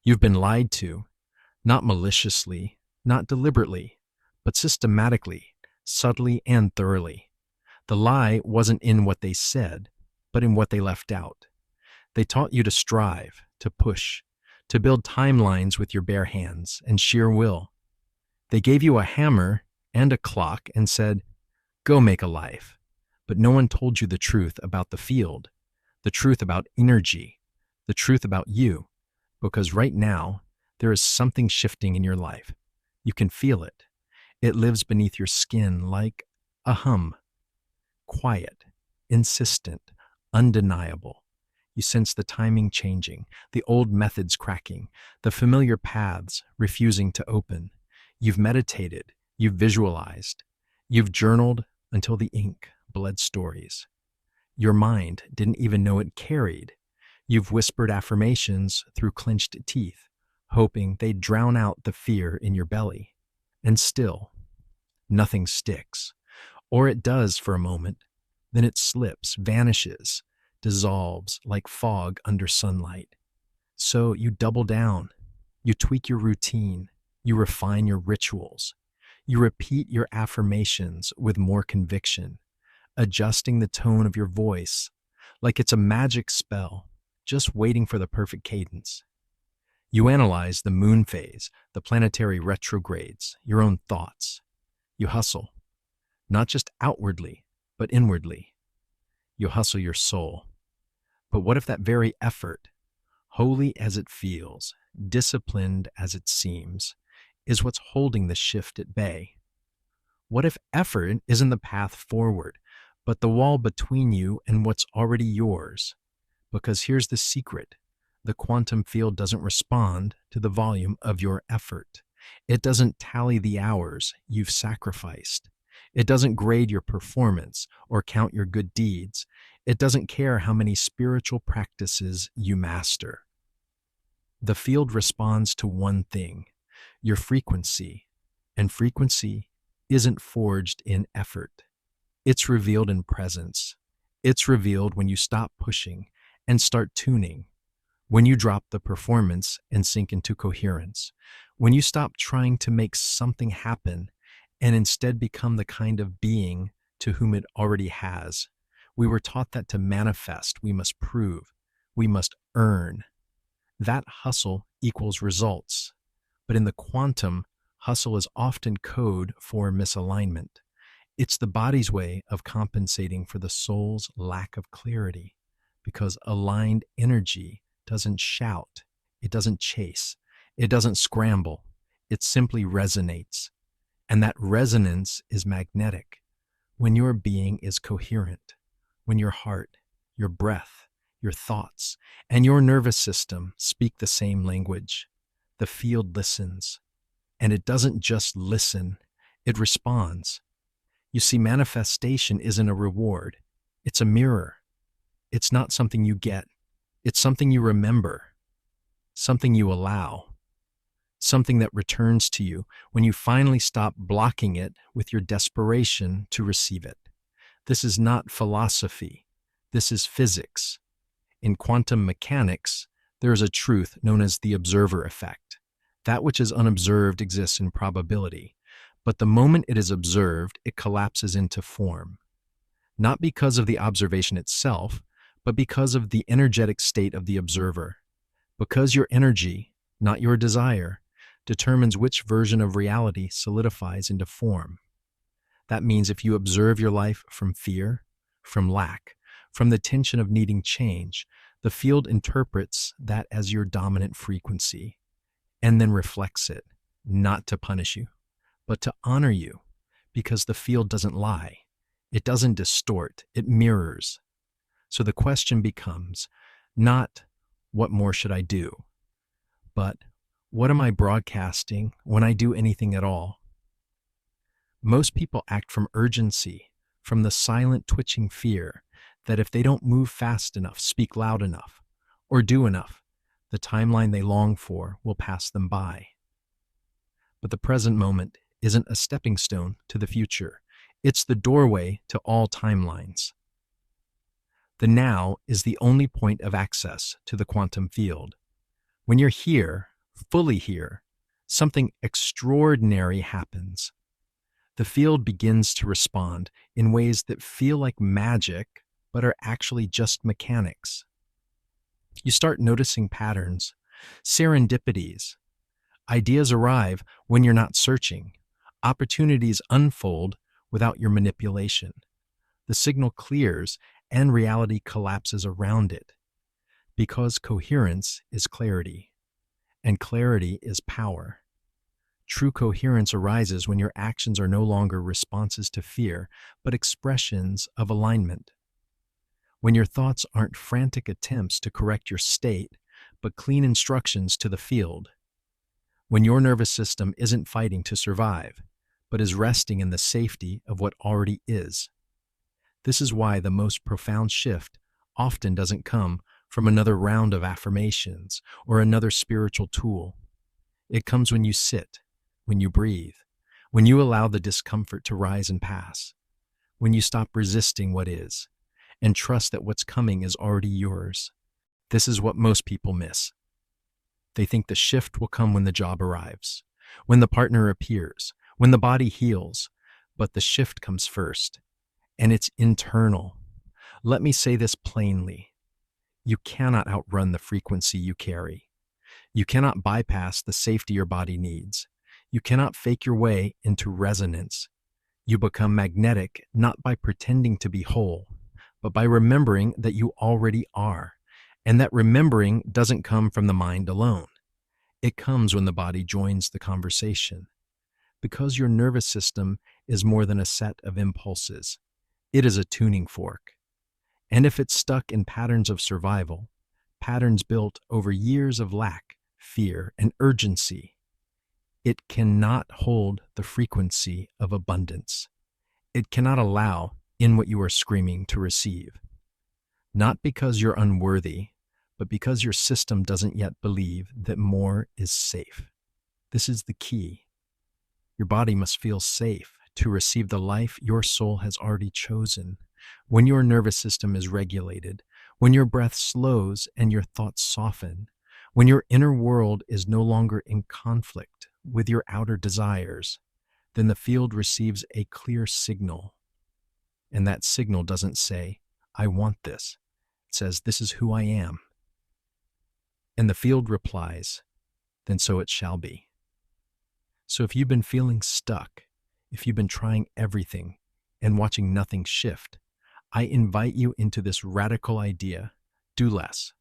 You've been lied to, not maliciously, not deliberately, but systematically, subtly, and thoroughly. The lie wasn't in what they said, but in what they left out. They taught you to strive, to push, to build timelines with your bare hands and sheer will. They gave you a hammer and a clock and said, go make a life. But no one told you the truth about the field, the truth about energy, the truth about you. Because right now, there is something shifting in your life. You can feel it. It lives beneath your skin like a hum. Quiet, insistent, undeniable. You sense the timing changing, the old methods cracking, the familiar paths refusing to open. You've meditated, you've visualized, you've journaled until the ink bled stories. Your mind didn't even know it carried. You've whispered affirmations through clenched teeth, hoping they'd drown out the fear in your belly. And still, nothing sticks. Or it does for a moment, then it slips, vanishes, dissolves like fog under sunlight. So you double down, you tweak your routine, you refine your rituals, you repeat your affirmations with more conviction, adjusting the tone of your voice like it's a magic spell, just waiting for the perfect cadence. You analyze the moon phase, the planetary retrogrades, your own thoughts. You hustle, not just outwardly, but inwardly. You hustle your soul. But what if that very effort, holy as it feels, disciplined as it seems, is what's holding the shift at bay? What if effort isn't the path forward, but the wall between you and what's already yours? Because here's the secret. The quantum field doesn't respond to the volume of your effort. It doesn't tally the hours you've sacrificed. It doesn't grade your performance or count your good deeds. It doesn't care how many spiritual practices you master. The field responds to one thing, your frequency, and frequency isn't forged in effort. It's revealed in presence. It's revealed when you stop pushing and start tuning, when you drop the performance and sink into coherence, when you stop trying to make something happen and instead become the kind of being to whom it already has. We were taught that to manifest, we must prove, we must earn. That hustle equals results. But in the quantum, hustle is often code for misalignment. It's the body's way of compensating for the soul's lack of clarity, because aligned energy doesn't shout, it doesn't chase, it doesn't scramble, it simply resonates. And that resonance is magnetic. When your being is coherent, when your heart, your breath, your thoughts, and your nervous system speak the same language, the field listens. And it doesn't just listen, it responds. You see, manifestation isn't a reward. It's a mirror. It's not something you get. It's something you remember, something you allow, something that returns to you when you finally stop blocking it with your desperation to receive it. This is not philosophy. This is physics. In quantum mechanics, there is a truth known as the observer effect. That which is unobserved exists in probability, but the moment it is observed, it collapses into form. Not because of the observation itself, but because of the energetic state of the observer. Because your energy, not your desire, determines which version of reality solidifies into form. That means if you observe your life from fear, from lack, from the tension of needing change, the field interprets that as your dominant frequency, and then reflects it, not to punish you, but to honor you, because the field doesn't lie. It doesn't distort, it mirrors. So the question becomes not, what more should I do? But what am I broadcasting when I do anything at all? Most people act from urgency, from the silent twitching fear that if they don't move fast enough, speak loud enough, or do enough, the timeline they long for will pass them by. But the present moment isn't a stepping stone to the future. It's the doorway to all timelines. The now is the only point of access to the quantum field. When you're here, fully here, something extraordinary happens. The field begins to respond in ways that feel like magic, but are actually just mechanics. You start noticing patterns, serendipities. Ideas arrive when you're not searching. Opportunities unfold without your manipulation. The signal clears and reality collapses around it. Because coherence is clarity, and clarity is power. True coherence arises when your actions are no longer responses to fear, but expressions of alignment. When your thoughts aren't frantic attempts to correct your state, but clean instructions to the field. When your nervous system isn't fighting to survive, but is resting in the safety of what already is. This is why the most profound shift often doesn't come from another round of affirmations or another spiritual tool. It comes when you sit, when you breathe, when you allow the discomfort to rise and pass, when you stop resisting what is, and trust that what's coming is already yours. This is what most people miss. They think the shift will come when the job arrives, when the partner appears, when the body heals, but the shift comes first, and it's internal. Let me say this plainly. You cannot outrun the frequency you carry. You cannot bypass the safety your body needs. You cannot fake your way into resonance. You become magnetic not by pretending to be whole, but by remembering that you already are, and that remembering doesn't come from the mind alone. It comes when the body joins the conversation. Because your nervous system is more than a set of impulses. It is a tuning fork. And if it's stuck in patterns of survival, patterns built over years of lack, fear, and urgency, it cannot hold the frequency of abundance. It cannot allow in what you are screaming to receive. Not because you're unworthy, but because your system doesn't yet believe that more is safe. This is the key. Your body must feel safe to receive the life your soul has already chosen. When your nervous system is regulated, when your breath slows and your thoughts soften, when your inner world is no longer in conflict with your outer desires, then the field receives a clear signal. And that signal doesn't say, I want this. It says, this is who I am. And the field replies, then so it shall be. So if you've been feeling stuck, if you've been trying everything and watching nothing shift, I invite you into this radical idea: do less.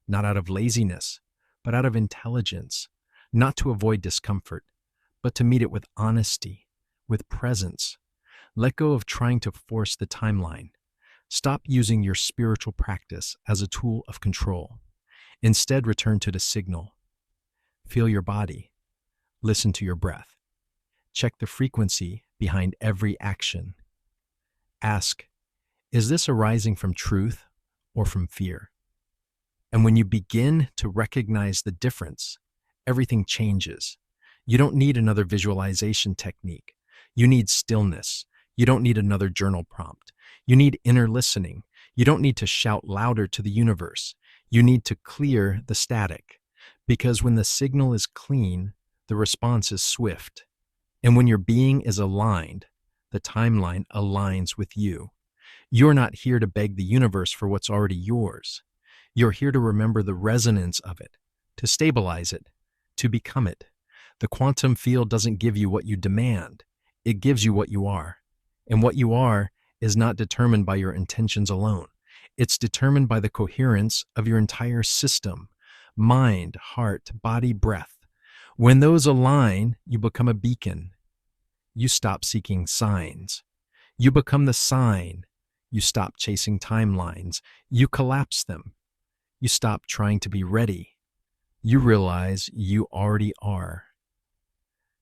Not out of laziness, but out of intelligence. Not to avoid discomfort, but to meet it with honesty, with presence. Let go of trying to force the timeline. Stop using your spiritual practice as a tool of control. Instead, return to the signal. Feel your body. Listen to your breath. Check the frequency behind every action. Ask, is this arising from truth or from fear? And when you begin to recognize the difference, everything changes. You don't need another visualization technique. You need stillness. You don't need another journal prompt. You need inner listening. You don't need to shout louder to the universe. You need to clear the static. Because when the signal is clean, the response is swift. And when your being is aligned, the timeline aligns with you. You're not here to beg the universe for what's already yours. You're here to remember the resonance of it, to stabilize it, to become it. The quantum field doesn't give you what you demand. It gives you what you are. And what you are is not determined by your intentions alone. It's determined by the coherence of your entire system: mind, heart, body, breath. When those align, you become a beacon. You stop seeking signs. You become the sign. You stop chasing timelines. You collapse them. You stop trying to be ready. You realize you already are.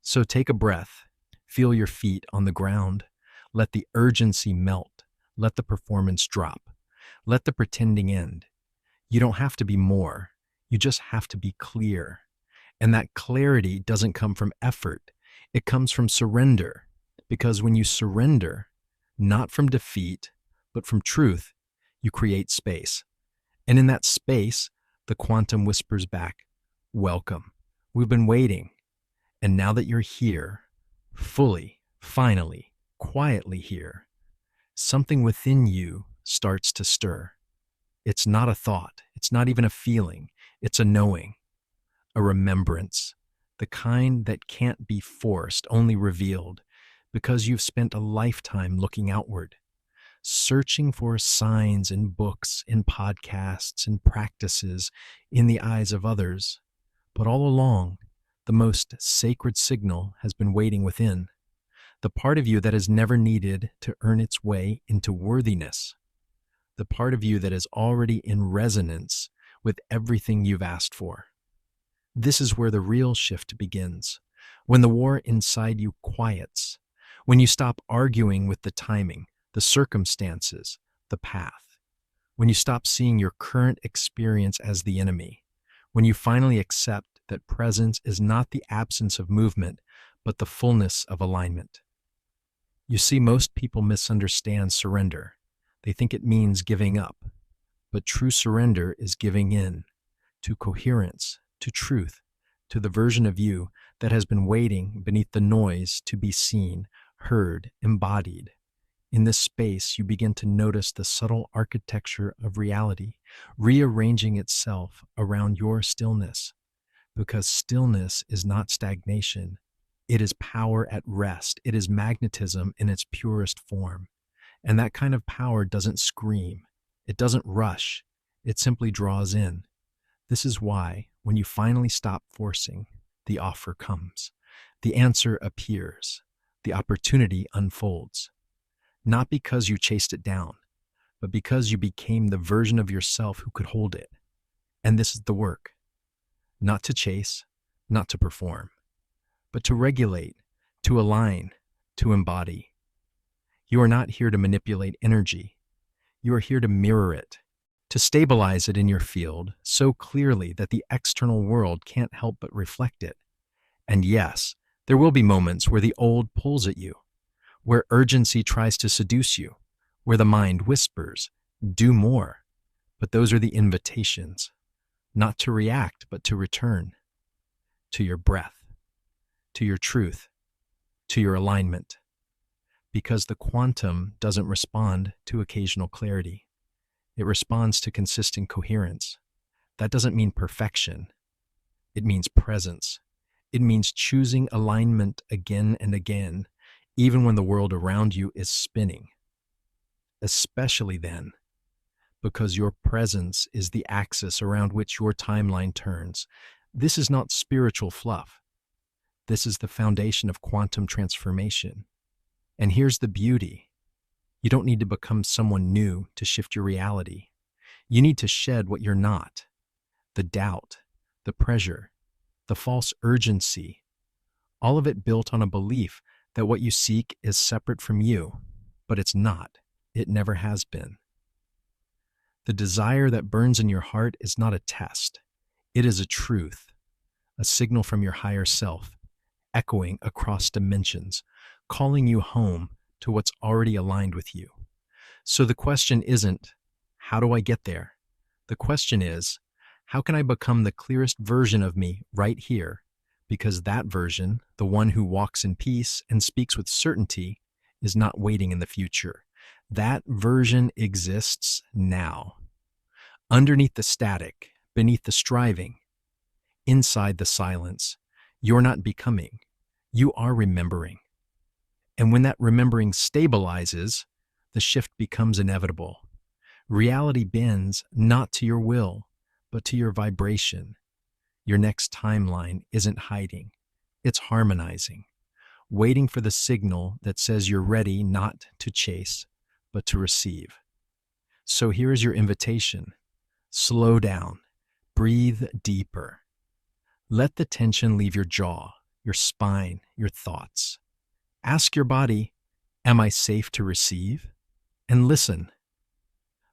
So take a breath. Feel your feet on the ground. Let the urgency melt. Let the performance drop. Let the pretending end. You don't have to be more. You just have to be clear. And that clarity doesn't come from effort. It comes from surrender. Because when you surrender, not from defeat, but from truth, you create space. And in that space, the quantum whispers back, welcome. We've been waiting, and now that you're here, fully, finally, quietly here, something within you starts to stir. It's not a thought, it's not even a feeling, it's a knowing, a remembrance, the kind that can't be forced, only revealed, because you've spent a lifetime looking outward, searching for signs in books, in podcasts, in practices, in the eyes of others. But all along, the most sacred signal has been waiting within, the part of you that has never needed to earn its way into worthiness, the part of you that is already in resonance with everything you've asked for. This is where the real shift begins, when the war inside you quiets, when you stop arguing with the timing, the circumstances, the path, when you stop seeing your current experience as the enemy, when you finally accept that presence is not the absence of movement, but the fullness of alignment. You see, most people misunderstand surrender. They think it means giving up, but true surrender is giving in to coherence, to truth, to the version of you that has been waiting beneath the noise to be seen, heard, embodied. In this space, you begin to notice the subtle architecture of reality, rearranging itself around your stillness, because stillness is not stagnation. It is power at rest. It is magnetism in its purest form. And that kind of power doesn't scream. It doesn't rush. It simply draws in. This is why, when you finally stop forcing, the offer comes. The answer appears. The opportunity unfolds. Not because you chased it down, but because you became the version of yourself who could hold it. And this is the work. Not to chase, not to perform, but to regulate, to align, to embody. You are not here to manipulate energy. You are here to mirror it, to stabilize it in your field so clearly that the external world can't help but reflect it. And yes, there will be moments where the old pulls at you, where urgency tries to seduce you, where the mind whispers, do more. But those are the invitations, not to react, but to return to your breath, to your truth, to your alignment. Because the quantum doesn't respond to occasional clarity. It responds to consistent coherence. That doesn't mean perfection. It means presence. It means choosing alignment again and again, even when the world around you is spinning. Especially then, because your presence is the axis around which your timeline turns. This is not spiritual fluff. This is the foundation of quantum transformation. And here's the beauty. You don't need to become someone new to shift your reality. You need to shed what you're not. The doubt, the pressure, the false urgency, all of it built on a belief that what you seek is separate from you, but it's not. It never has been. The desire that burns in your heart is not a test. It is a truth, a signal from your higher self, echoing across dimensions, calling you home to what's already aligned with you. So the question isn't, how do I get there? The question is, how can I become the clearest version of me right here? Because that version, the one who walks in peace and speaks with certainty, is not waiting in the future. That version exists now. Underneath the static, beneath the striving, inside the silence, you're not becoming. You are remembering. And when that remembering stabilizes, the shift becomes inevitable. Reality bends not to your will, but to your vibration. Your next timeline isn't hiding. It's harmonizing, waiting for the signal that says you're ready not to chase, but to receive. So here is your invitation. Slow down. Breathe deeper. Let the tension leave your jaw, your spine, your thoughts. Ask your body, am I safe to receive? And listen.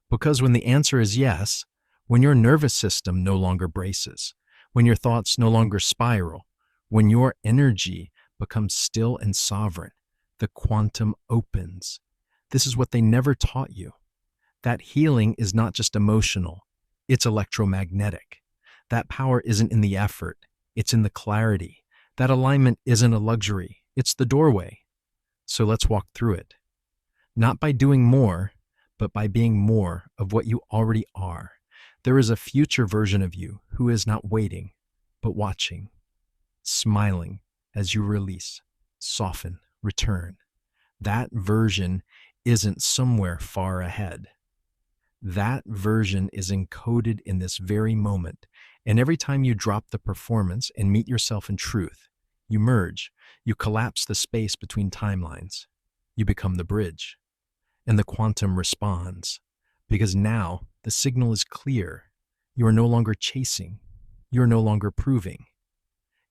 Because when the answer is yes, when your nervous system no longer braces, when your thoughts no longer spiral, when your energy becomes still and sovereign, the quantum opens. This is what they never taught you. That healing is not just emotional, it's electromagnetic. That power isn't in the effort, It's in the clarity. That alignment isn't a luxury, it's the doorway. So let's walk through it. Not by doing more, but by being more of what you already are. There is a future version of you who is not waiting, but watching, smiling as you release, soften, return. That version isn't somewhere far ahead. That version is encoded in this very moment. And every time you drop the performance and meet yourself in truth, you merge, you collapse the space between timelines. You become the bridge. And the quantum responds. Because now the signal is clear. You are no longer chasing. You are no longer proving.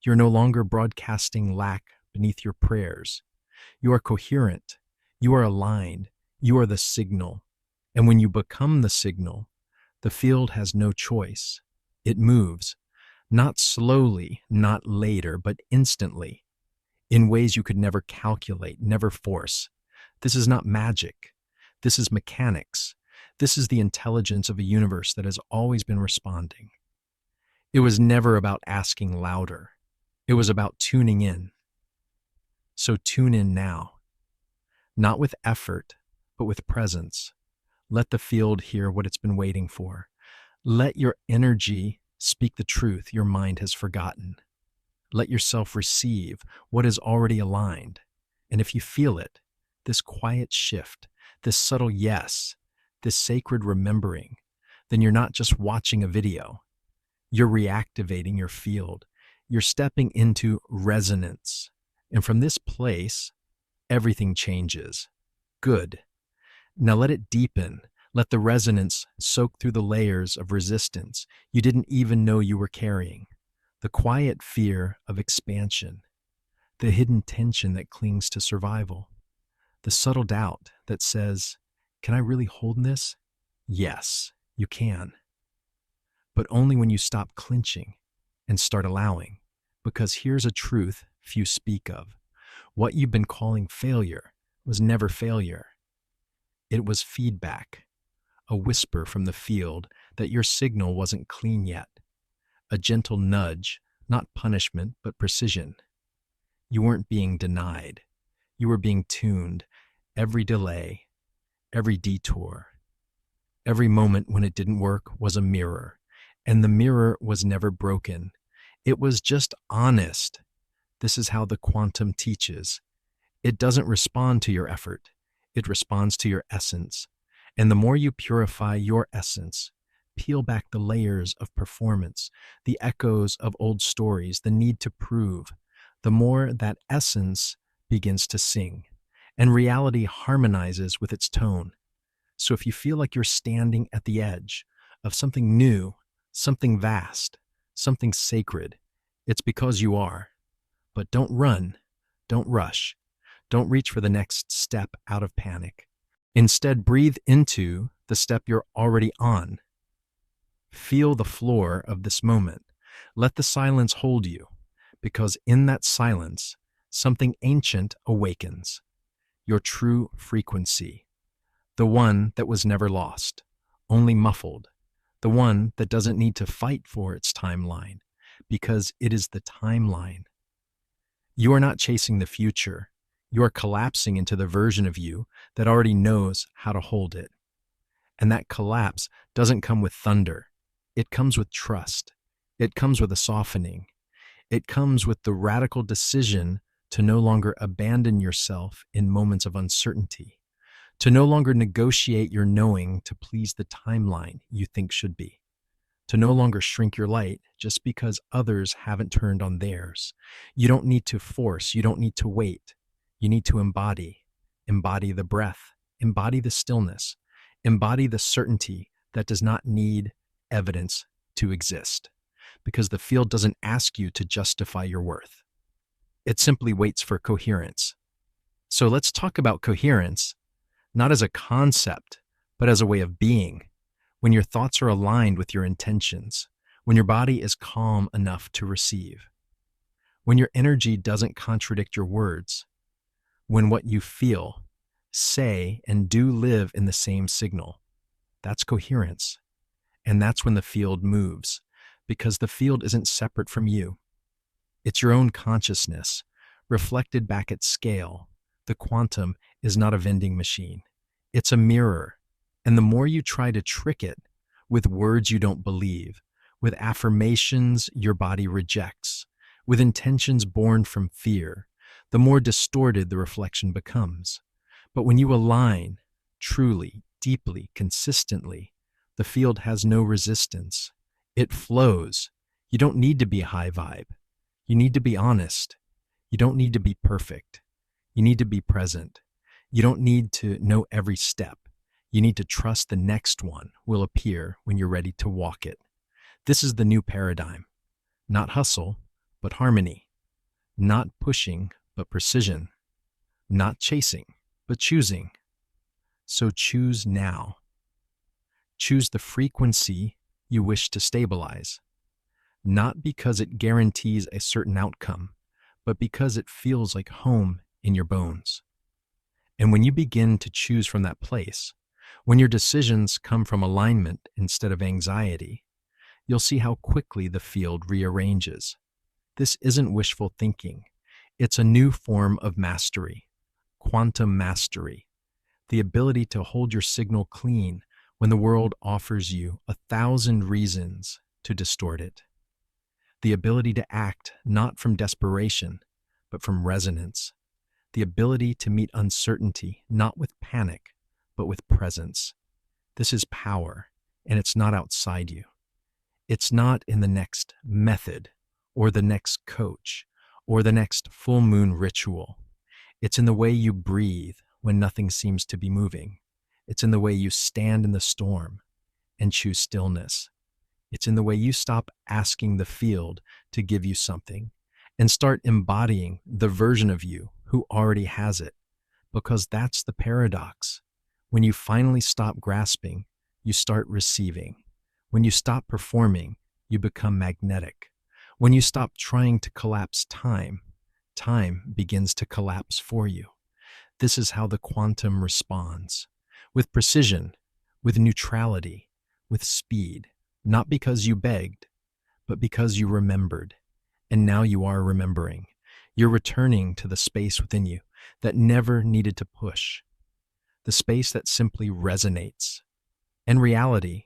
You are no longer broadcasting lack beneath your prayers. You are coherent. You are aligned. You are the signal. And when you become the signal, the field has no choice. It moves, not slowly, not later, but instantly, in ways you could never calculate, never force. This is not magic. This is mechanics. This is the intelligence of a universe that has always been responding. It was never about asking louder. It was about tuning in. So tune in now, not with effort, but with presence. Let the field hear what it's been waiting for. Let your energy speak the truth your mind has forgotten. Let yourself receive what is already aligned. And if you feel it, this quiet shift, this subtle yes, this sacred remembering, then you're not just watching a video. You're reactivating your field. You're stepping into resonance. And from this place, everything changes. Good. Now let it deepen. Let the resonance soak through the layers of resistance you didn't even know you were carrying. The quiet fear of expansion. The hidden tension that clings to survival. The subtle doubt that says, can I really hold this? Yes, you can. But only when you stop clinching and start allowing. Because here's a truth few speak of. What you've been calling failure was never failure. It was feedback, a whisper from the field that your signal wasn't clean yet, a gentle nudge, not punishment, but precision. You weren't being denied. You were being tuned. Every delay, every detour, every moment when it didn't work was a mirror, and the mirror was never broken. It was just honest. This is how the quantum teaches. It doesn't respond to your effort. It responds to your essence. And the more you purify your essence, peel back the layers of performance, the echoes of old stories, the need to prove, the more that essence begins to sing, and reality harmonizes with its tone. So if you feel like you're standing at the edge of something new, something vast, something sacred, it's because you are. But don't run, don't rush, don't reach for the next step out of panic. Instead, breathe into the step you're already on. Feel the floor of this moment. Let the silence hold you, because in that silence, something ancient awakens. Your true frequency. The one that was never lost, only muffled. The one that doesn't need to fight for its timeline, because it is the timeline. You are not chasing the future. You are collapsing into the version of you that already knows how to hold it. And that collapse doesn't come with thunder. It comes with trust. It comes with a softening. It comes with the radical decision to no longer abandon yourself in moments of uncertainty, to no longer negotiate your knowing to please the timeline you think should be, to no longer shrink your light just because others haven't turned on theirs. You don't need to force. You don't need to wait. You need to embody the breath, embody the stillness, embody the certainty that does not need evidence to exist, because the field doesn't ask you to justify your worth. It simply waits for coherence. So let's talk about coherence, not as a concept, but as a way of being. When your thoughts are aligned with your intentions, when your body is calm enough to receive, when your energy doesn't contradict your words, when what you feel, say, and do live in the same signal, that's coherence. And that's when the field moves, because the field isn't separate from you. It's your own consciousness, reflected back at scale. The quantum is not a vending machine. It's a mirror. And the more you try to trick it with words you don't believe, with affirmations your body rejects, with intentions born from fear, the more distorted the reflection becomes. But when you align, truly, deeply, consistently, the field has no resistance. It flows. You don't need to be high vibe. You need to be honest. You don't need to be perfect. You need to be present. You don't need to know every step. You need to trust the next one will appear when you're ready to walk it. This is the new paradigm. Not hustle, but harmony. Not pushing, but precision. Not chasing, but choosing. So choose now. Choose the frequency you wish to stabilize. Not because it guarantees a certain outcome, but because it feels like home in your bones. And when you begin to choose from that place, when your decisions come from alignment instead of anxiety, you'll see how quickly the field rearranges. This isn't wishful thinking. It's a new form of mastery, quantum mastery, the ability to hold your signal clean when the world offers you 1,000 reasons to distort it. The ability to act not from desperation, but from resonance. The ability to meet uncertainty not with panic, but with presence. This is power, and it's not outside you. It's not in the next method, or the next coach, or the next full moon ritual. It's in the way you breathe when nothing seems to be moving. It's in the way you stand in the storm and choose stillness. It's in the way you stop asking the field to give you something and start embodying the version of you who already has it. Because that's the paradox. When you finally stop grasping, you start receiving. When you stop performing, you become magnetic. When you stop trying to collapse time, time begins to collapse for you. This is how the quantum responds. With precision, with neutrality, with speed. Not because you begged, but because you remembered. And now you are remembering. You're returning to the space within you that never needed to push. The space that simply resonates. And reality,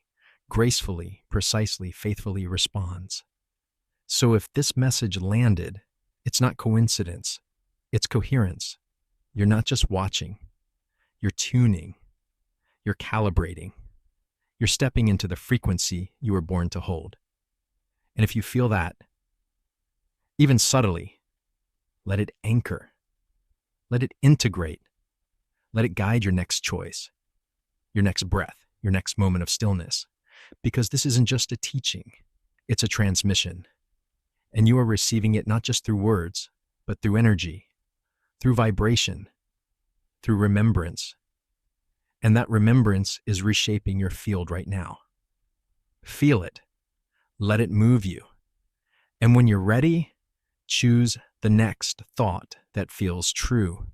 gracefully, precisely, faithfully responds. So if this message landed, it's not coincidence. It's coherence. You're not just watching. You're tuning. You're calibrating. You're stepping into the frequency you were born to hold. And if you feel that, even subtly, let it anchor. Let it integrate. Let it guide your next choice, your next breath, your next moment of stillness. Because this isn't just a teaching, it's a transmission. And you are receiving it not just through words, but through energy, through vibration, through remembrance. And that remembrance is reshaping your field right now. Feel it. Let it move you. And when you're ready, choose the next thought that feels true.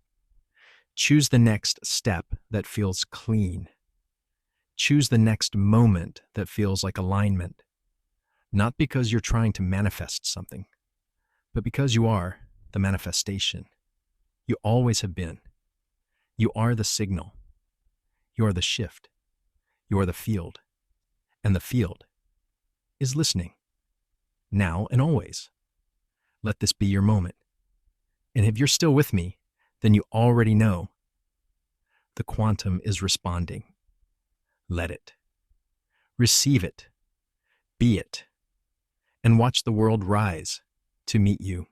Choose the next step that feels clean. Choose the next moment that feels like alignment. Not because you're trying to manifest something, but because you are the manifestation. You always have been. You are the signal. You are the shift. You are the field. And the field is listening. Now and always. Let this be your moment. And if you're still with me, then you already know the quantum is responding. Let it. Receive it. Be it. And watch the world rise to meet you.